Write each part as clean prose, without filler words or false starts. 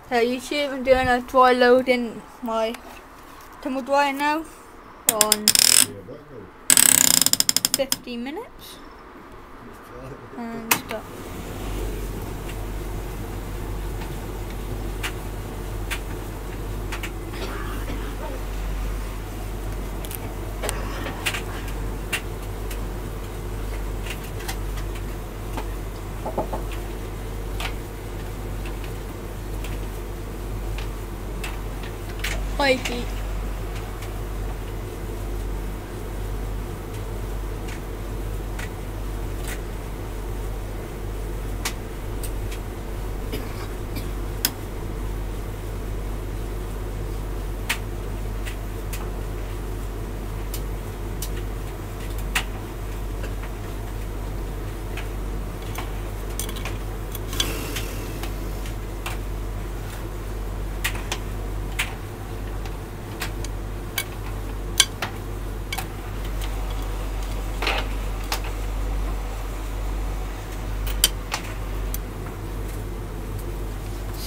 So YouTube, I'm doing a dry load in my tumble dryer now on 15 minutes and stuff. High heat.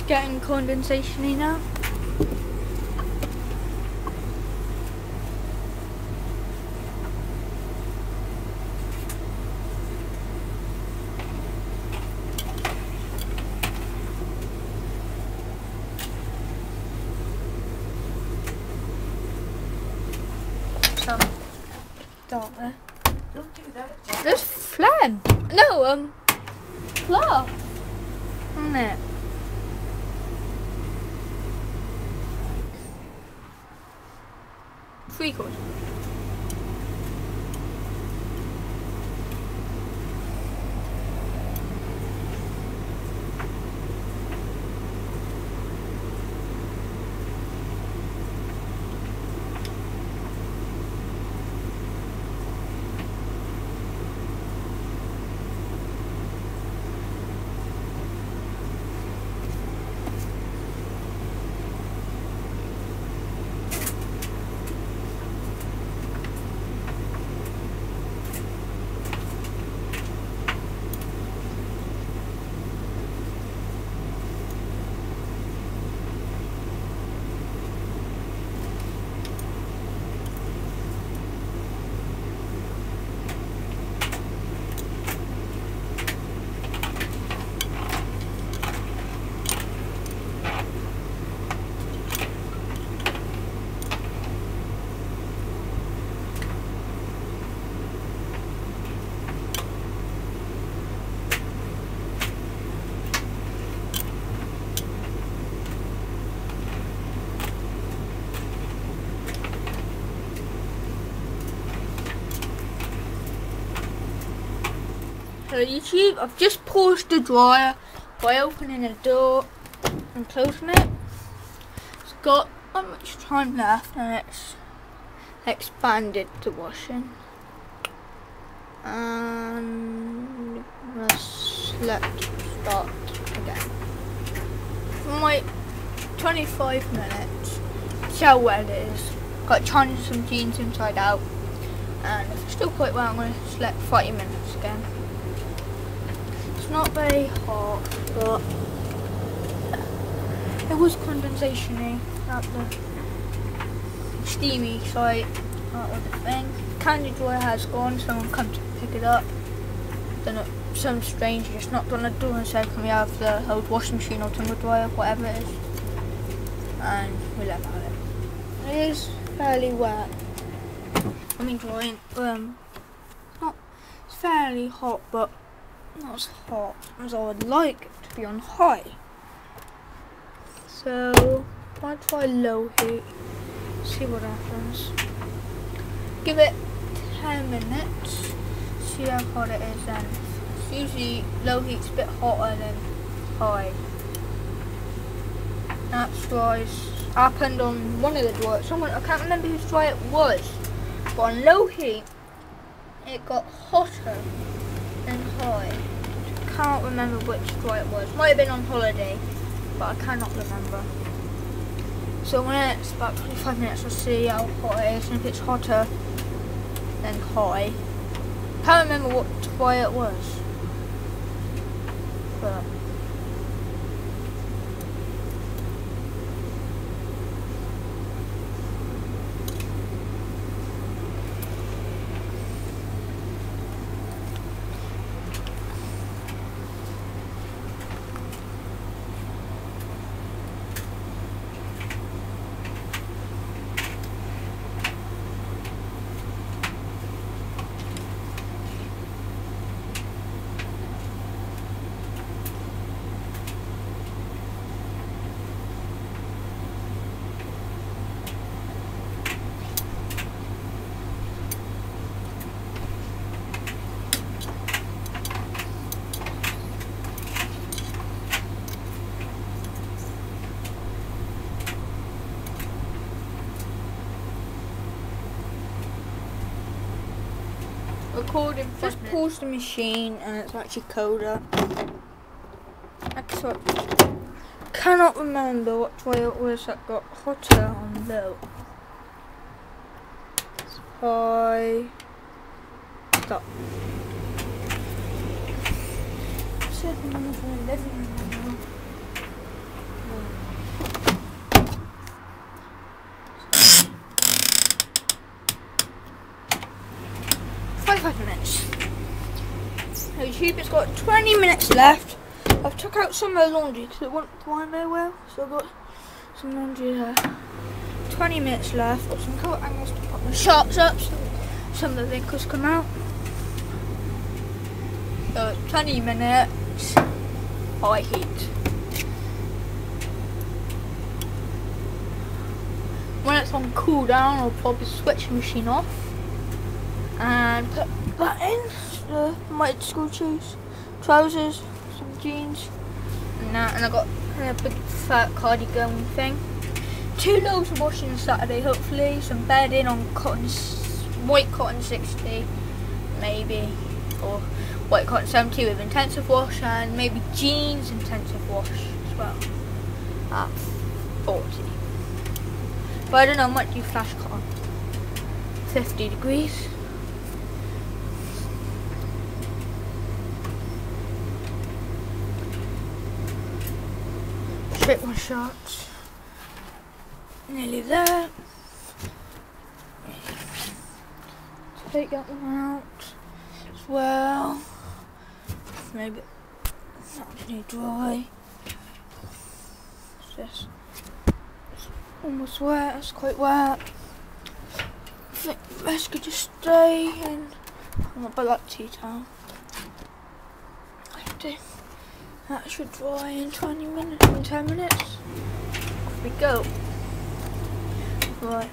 Getting condensation now. Some dark there. Don't do that. There's phlegm. No, cloth. Isn't it? Three quarters. So YouTube, I've just paused the dryer by opening the door and closing it. It's got not much time left and it's expanded to washing. And let's start again. For my 25 minutes, see how wet it is. Got to change some jeans inside out. And if it's still quite wet, I'm going to select 30 minutes again. Not very hot, but it was condensation-y at the steamy side of the thing. Candy dryer has gone, someone come to pick it up. Then some stranger just knocked on the door and said, can we have the old washing machine or tumble dryer, whatever it is. And we let about it. It is fairly wet. I mean drying, it's fairly hot, but not as hot as I would like it to be on high. So I'll try low heat, see what happens. Give it 10 minutes, see how hot it is then. It's usually low heat's a bit hotter than high. That's why it's happened on one of the dryers. I can't remember whose dryer it was, but on low heat it got hotter and high. Can't remember which dryer it was. Might have been on holiday, but I cannot remember. So when it's about 25 minutes, I'll see how hot it is, and if it's hotter than high. Can't remember what dryer it was, but recording. Just pause the machine and it's actually colder. Actually, cannot remember what way it was that got hotter on low. High. Stop. 7 minutes and 11 minutes now. 5 minutes. YouTube, it's got 20 minutes left. I've took out some of the laundry because it won't dry very well, so I've got some laundry there. 20 minutes left. Got some coat angles to put my shorts up so some of the wrinkles come out. So 20 minutes. High heat. When it's on cool down, I'll probably switch the machine off and put that in. My school shoes, trousers, some jeans, and that. And I got a big fat cardigan thing. 2 loads of washing on Saturday, hopefully. Some bedding on cotton, white cotton 60, maybe, or white cotton 70 with intensive wash, and maybe jeans intensive wash as well at 40. But I don't know, I might do flash cotton. 50 degrees. Straight my shorts. Nearly there. Take that one out as well. Maybe not really dry. It's almost wet. It's quite wet. I think the rest could just stay in. I'm not by that tea towel. I think that should dry in 20 minutes, in 10 minutes. Off we go. Right.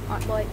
Right, bye.